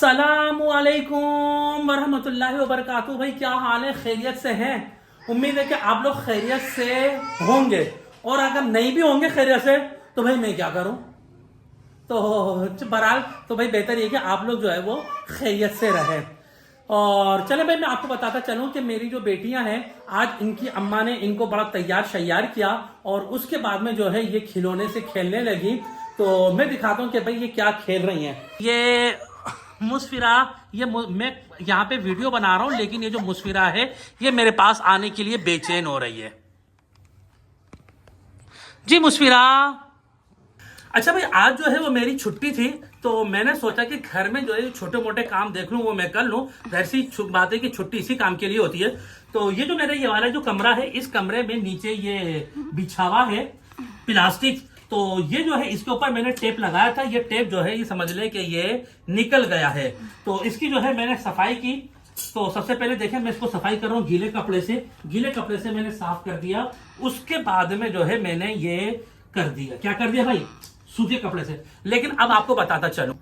अस्सलामुअलैकुम वरहमतुल्लाहि वबरकातुहू। भाई क्या हाल है, खैरियत से हैं? उम्मीद है कि आप लोग खैरियत से होंगे, और अगर नहीं भी होंगे खैरियत से तो भाई मैं क्या करूं। तो बहरहाल तो भाई बेहतर ये कि आप लोग जो है वो खैरियत से रहें। और चले भाई मैं आपको बताता चलूं कि मेरी जो बेटियां हैं, आज इनकी अम्मा ने इनको बड़ा तैयार शैयार किया और उसके बाद में जो है ये खिलौने से खेलने लगी। तो मैं दिखाता हूं कि भाई ये क्या खेल रही हैं। ये मुस्फिरा, मैं यहाँ पे वीडियो बना रहा हूँ, लेकिन ये जो मुस्फिरा है ये मेरे पास आने के लिए बेचैन हो रही है। जी मुस्फिरा। अच्छा भाई, आज जो है वो मेरी छुट्टी थी, तो मैंने सोचा कि घर में जो है छोटे मोटे काम देख लूं, वो मैं कर लूं। वैसी बात है कि छुट्टी इसी काम के लिए होती है। तो ये जो मेरा ये वाला जो कमरा है, इस कमरे में नीचे ये बिछावा है प्लास्टिक, तो ये जो है इसके ऊपर मैंने टेप लगाया था। ये टेप जो है ये समझ ले कि ये निकल गया है, तो इसकी जो है मैंने सफाई की। तो सबसे पहले देखें, मैं इसको सफाई कर रहा हूँ गीले कपड़े से। गीले कपड़े से मैंने साफ कर दिया। उसके बाद में जो है मैंने ये कर दिया, क्या कर दिया भाई, सूखे कपड़े से। लेकिन अब आपको बताता चलूं,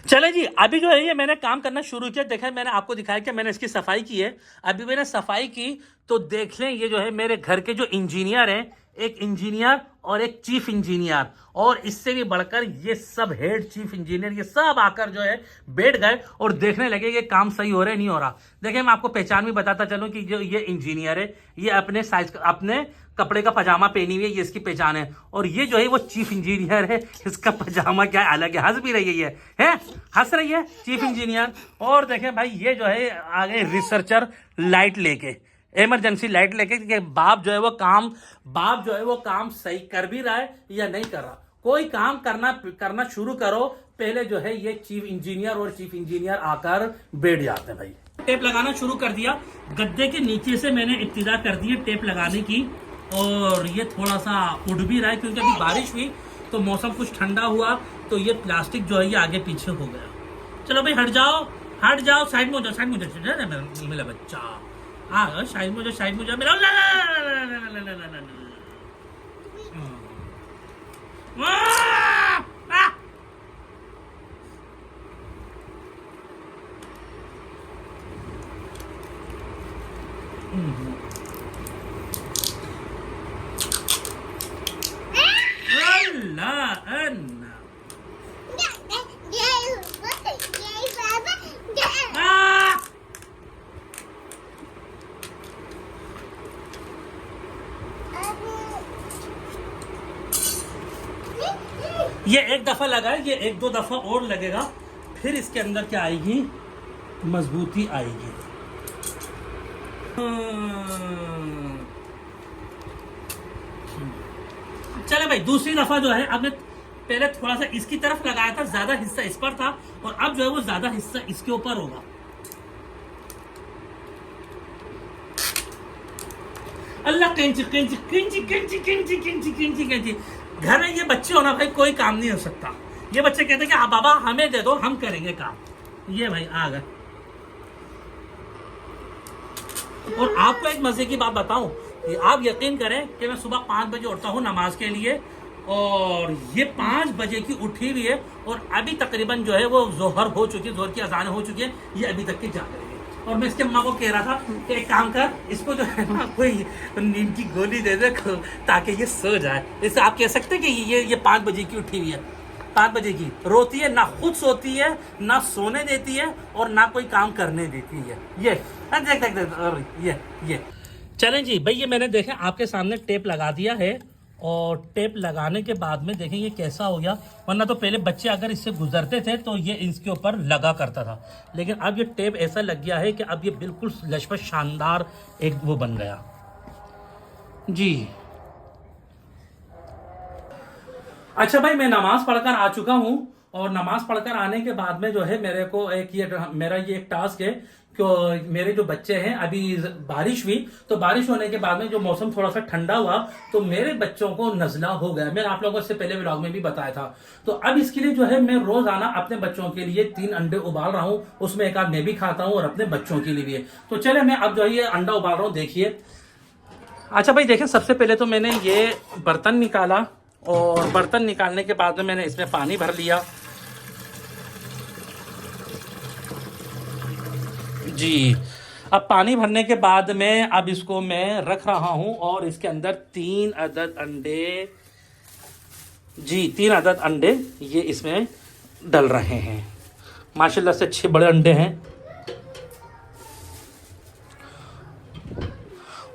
चले जी, अभी जो है ये मैंने काम करना शुरू किया। देखा, मैंने आपको दिखाया कि मैंने इसकी सफाई की है। अभी मैंने सफाई की तो देख लें, ये जो है मेरे घर के जो इंजीनियर हैं, एक इंजीनियर और एक चीफ इंजीनियर, और इससे भी बढ़कर ये सब हेड चीफ इंजीनियर, ये सब आकर जो है बैठ गए और देखने लगे ये काम सही हो रहा है नहीं हो रहा। देखिए, मैं आपको पहचान भी बताता चलूं कि जो ये इंजीनियर है, ये अपने साइज अपने कपड़े का पजामा पहनी हुई है, ये इसकी पहचान है। और ये जो है वो चीफ इंजीनियर है, इसका पजामा क्या अलग है। हंस भी रही है हंस रही है चीफ इंजीनियर। और देखें भाई, ये जो है आगे रिसर्चर लाइट लेके, इमरजेंसी लाइट लेके, कि बाप जो है वो काम सही कर भी रहा है या नहीं कर रहा। कोई काम करना शुरू करो, पहले जो है ये चीफ इंजीनियर और चीफ इंजीनियर आकर बैठ जाते हैं। भाई टेप लगाना शुरू कर दिया। गद्दे के नीचे से मैंने इब्तिदा कर दी है टेप लगाने की, और ये थोड़ा सा उड़ भी रहा है क्योंकि अभी बारिश हुई तो मौसम कुछ ठंडा हुआ, तो ये प्लास्टिक जो है ये आगे पीछे हो गया। चलो भाई हट जाओ, साइड में हो जाओ, मेरा बच्चा साइड में जाओ मेरा। ये एक दफा लगा है, ये एक दो दफा और लगेगा, फिर इसके अंदर क्या आएगी, मजबूती आएगी। चले भाई, दूसरी दफा जो है, अब मैं पहले थोड़ा सा इसकी तरफ लगाया था, ज्यादा हिस्सा इस पर था, और अब जो है वो ज्यादा हिस्सा इसके ऊपर होगा। अल्लाह, कैंची कैंची कैंची कैंची कैंची कैंची कैंची कैंची। घर में ये बच्चे होना भाई, कोई काम नहीं हो सकता। ये बच्चे कहते हैं कि हाँ बाबा हमें दे दो, हम करेंगे काम। ये भाई आ गए। और आपको एक मजे की बात बताऊं, आप यकीन करें कि मैं सुबह 5 बजे उठता हूँ नमाज के लिए, और ये 5 बजे की उठी हुई है, और अभी तकरीबन जो है वो जोहर हो चुकी है, जोहर की अजान हो चुकी है, ये अभी तक की जाग रही है। और मैं इसके अम्मा को कह रहा था कि एक काम कर, इसको जो है ना कोई नींद की गोली दे दे ताकि ये सो जाए। इससे आप कह सकते हैं कि ये 5 बजे की उठी हुई है, 5 बजे की रोती है, ना खुद सोती है, ना सोने देती है, और ना कोई काम करने देती है। ये देख ये चलें जी भाई, ये मैंने देखें आपके सामने टेप लगा दिया है, और टेप लगाने के बाद में देखें ये कैसा हो गया। वरना तो पहले बच्चे अगर इससे गुजरते थे तो ये इसके ऊपर लगा करता था, लेकिन अब ये टेप ऐसा लग गया है कि अब ये बिल्कुल लशपश शानदार एक वो बन गया जी। अच्छा भाई, मैं नमाज पढ़कर आ चुका हूँ, और नमाज पढ़कर आने के बाद में जो है मेरे को मेरा ये एक टास्क है कि मेरे जो बच्चे हैं, अभी बारिश हुई, तो बारिश होने के बाद में जो मौसम थोड़ा सा ठंडा हुआ, तो मेरे बच्चों को नजला हो गया। मैंने आप लोगों से पहले व्लॉग में भी बताया था। तो अब इसके लिए जो है मैं रोजाना अपने बच्चों के लिए 3 अंडे उबाल रहा हूँ, उसमें एक आध मैं भी खाता हूँ और अपने बच्चों के लिए भी है। तो चले मैं अब जो है ये अंडा उबाल रहा हूँ, देखिए। अच्छा भाई देखें, सबसे पहले तो मैंने ये बर्तन निकाला, और बर्तन निकालने के बाद में मैंने इसमें पानी भर लिया। जी। अब पानी भरने के बाद में अब इसको मैं रख रहा हूं और इसके अंदर 3 अदद अंडे, जी 3 अदद अंडे ये इसमें डल रहे हैं। माशाल्लाह से अच्छे बड़े अंडे हैं।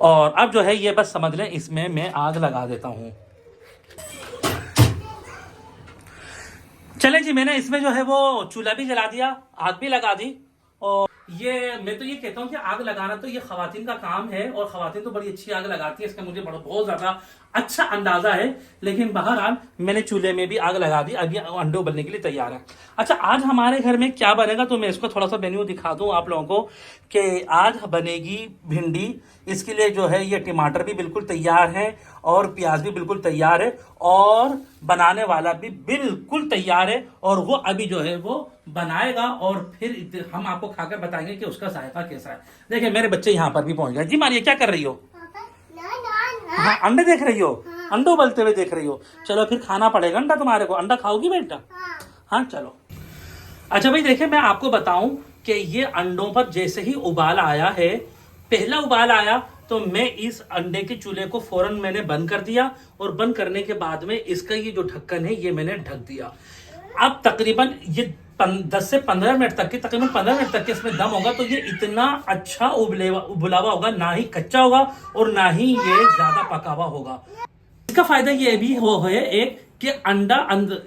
और अब जो है ये बस समझ लें इसमें मैं आग लगा देता हूं। चले जी, मैंने इसमें जो है वो चूल्हा भी जला दिया, आग भी लगा दी। और ये मैं तो ये कहता हूँ कि आग लगाना तो ये खवातीन का काम है और खवातीन तो बड़ी अच्छी आग लगाती है, इसका मुझे बहुत ज्यादा अच्छा अंदाजा है। लेकिन बहरहाल मैंने चूल्हे में भी आग लगा दी, अभी अंडे उबलने के लिए तैयार है। अच्छा, आज हमारे घर में क्या बनेगा तो मैं इसको थोड़ा सा मेन्यू दिखा दूं आप लोगों को कि आज बनेगी भिंडी। इसके लिए जो है ये टमाटर भी बिल्कुल तैयार है और प्याज भी बिल्कुल तैयार है और बनाने वाला भी बिल्कुल तैयार है और वो अभी जो है वो बनाएगा और फिर हम आपको खाकर बताएंगे कि उसका जायका कैसा है। देखिए मेरे बच्चे यहाँ पर भी पहुंच गए। जी मानिए, क्या कर रही हो? हाँ, अंडे देख रही हो? अंडे उबलते हुए देख रही हो? चलो फिर खाना पड़ेगा अंडा तुम्हारे को। अंडा खाओगी बेटा? हाँ चलो। अच्छा भाई देखिए, मैं आपको बताऊं कि ये अंडों पर जैसे ही उबाल आया है, पहला उबाल आया तो मैं इस अंडे के चूल्हे को फौरन मैंने बंद कर दिया और बंद करने के बाद में इसका ये जो ढक्कन है ये मैंने ढक दिया। अब तकरीबन ये 10 से 15 मिनट तक के, तकरीबन 15 मिनट तक के इसमें दम होगा तो ये इतना अच्छा उबला हुआ होगा, ना ही कच्चा होगा और ना ही ये ज्यादा पका हुआ होगा। इसका फायदा ये भी है एक कि अंडा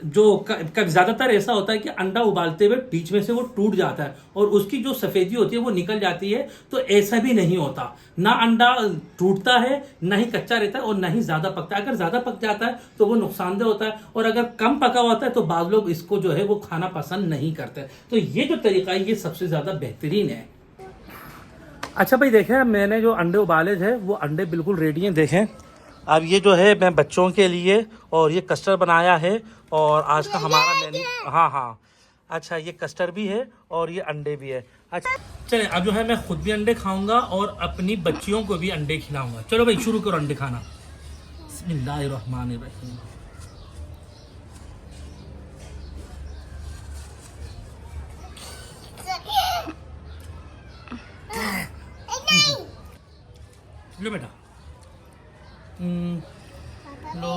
जो ज्यादातर ऐसा होता है कि अंडा उबालते हुए बीच में से वो टूट जाता है और उसकी जो सफेदी होती है वो निकल जाती है। तो ऐसा भी नहीं होता, ना अंडा टूटता है, ना ही कच्चा रहता है और ना ही ज्यादा पकता है। अगर ज्यादा पक जाता है तो वो नुकसानदेह होता है और अगर कम पका होता है तो बाद लोग इसको जो है वो खाना पसंद नहीं करते। तो ये जो तरीका है ये सबसे ज्यादा बेहतरीन है। अच्छा भाई देखें, मैंने जो अंडे उबाले थे वो अंडे बिल्कुल रेडी हैं। देखें अब ये जो है मैं बच्चों के लिए और ये कस्टर्ड बनाया है और आज का हमारा मेन्यू, हाँ अच्छा ये कस्टर्ड भी है और ये अंडे भी है। अच्छा चले, अब जो है मैं खुद भी अंडे खाऊंगा और अपनी बच्चियों को भी अंडे खिलाऊंगा। चलो भाई शुरू करो अंडे खाना। बिस्मिल्लाहिर्रहमानिर्रहीम। लो बेटा, लो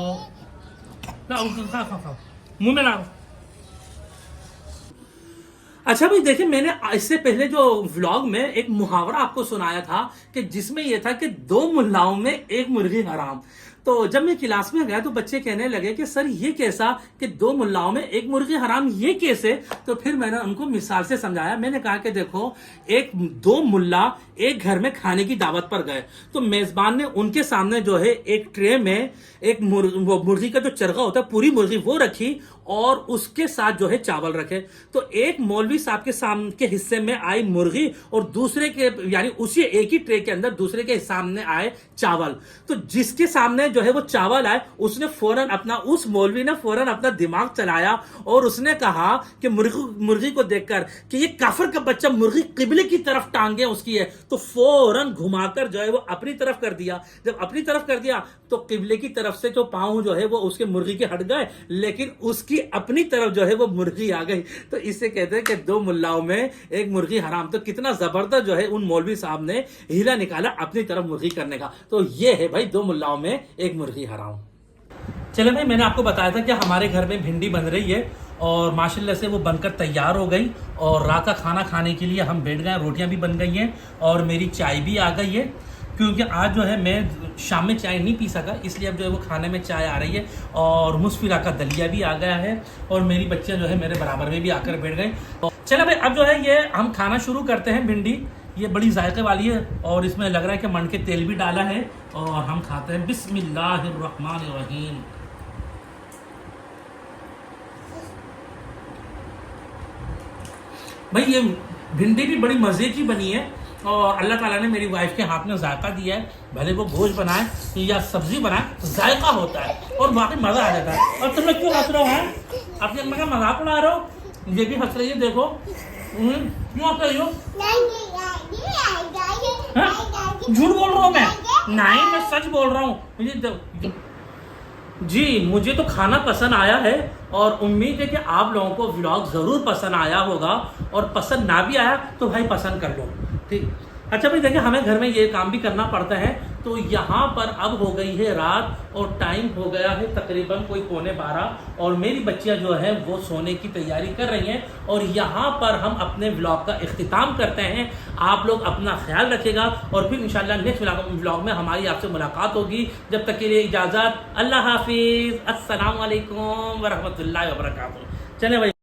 खाओ मुंह में लाओ। अच्छा भाई देखिए, मैंने इससे पहले जो व्लॉग में एक मुहावरा आपको सुनाया था कि जिसमें यह था कि 2 मुल्लाओं में एक मुर्गी हराम। तो जब मैं क्लास में गया तो बच्चे कहने लगे कि सर ये कैसा कि 2 मुल्लाओं में एक मुर्गी हराम, ये कैसे? तो फिर मैंने उनको मिसाल से समझाया। मैंने कहा कि देखो, 2 मुल्ला एक घर में खाने की दावत पर गए तो मेजबान ने उनके सामने जो है एक ट्रे में एक मुर्गी का जो चरगा होता है पूरी मुर्गी वो रखी और उसके साथ जो है चावल रखे। तो एक मौलवी साहब के सामने के हिस्से में आई मुर्गी और दूसरे के यानी उसी एक ही ट्रे के अंदर दूसरे के सामने आए चावल। तो जिसके सामने जो है वो चावल आए उसने उस मौलवी ने फौरन अपना दिमाग चलाया और उसने कहा कि मुर्गी को देखकर कि ये काफिर का बच्चा मुर्गी किबले की तरफ टांगे उसकी है, तो फौरन घुमाकर जो है वो अपनी तरफ कर दिया। जब अपनी तरफ कर दिया तो किबले की तरफ से जो पांव जो है वो उसके मुर्गी के हट गए, लेकिन उसकी अपनी तरफ जो है वो मुर्गी आ गई। तो इससे कहते हैं कि 2 मुल्लाओं में एक मुर्गी हराम। तो कितना जबरदस्त जो है उन मौलवी साहब ने हीला निकाला अपनी तरफ मुर्गी करने का। तो ये है भाई 2 मुल्लाओं में एक मुर्गी हराम। चलो भाई, मैंने आपको बताया था कि हमारे घर में भिंडी बन रही है और माशाल्लाह से वो बनकर तैयार हो गई और रात का खाना खाने के लिए हम बैठ गए। रोटियां भी बन गई हैं और मेरी चाय भी आ गई है, क्योंकि आज जो है मैं शाम में चाय नहीं पी सका, इसलिए अब जो है वो खाने में चाय आ रही है और मुस्फिरा का दलिया भी आ गया है और मेरी बच्चियां जो है मेरे बराबर में भी आकर बैठ गई। चलो भाई, अब जो है ये हम खाना शुरू करते हैं। भिंडी ये बड़ी जायके वाली है और इसमें लग रहा है कि मन के तेल भी डाला है और हम खाते हैं। बिस्मिल्लाहिर्रहमानिर्रहीम। भाई ये भिंडी भी बड़ी मजे की बनी है और अल्लाह ताला ने मेरी वाइफ के हाथ में जायका दिया है। भले वो गोश्त बनाए या सब्जी बनाए, जायका होता है और बाकी मजा आ जाता है। और तुम लोग क्यों हंस रहे हो? हैं अपने अम्मा का मजाक उड़ा रहे हो? ये भी हंस रही है, देखो क्यों हंस रही हो? झूठ बोल रहा हूँ मैं सच बोल रहा हूँ। जी मुझे तो खाना पसंद आया है और उम्मीद है कि आप लोगों को व्लॉग जरूर पसंद आया होगा और पसंद ना भी आया तो भाई पसंद कर लो। ठीक। अच्छा भाई देखिए, हमें घर में ये काम भी करना पड़ता है। तो यहाँ पर अब हो गई है रात और टाइम हो गया है तकरीबन कोई 11:15 और मेरी बच्चियाँ जो है वो सोने की तैयारी कर रही हैं और यहाँ पर हम अपने व्लॉग का इख्तिताम करते हैं। आप लोग अपना ख्याल रखिएगा और फिर इंशाल्लाह नेक्स्ट व्लॉग में हमारी आपसे मुलाकात होगी। जब तक के लिए इजाज़त, अल्लाह हाफिज़, अस्सलाम वालेकुम व रहमतुल्लाहि व बरकातुहू। चलें भाई।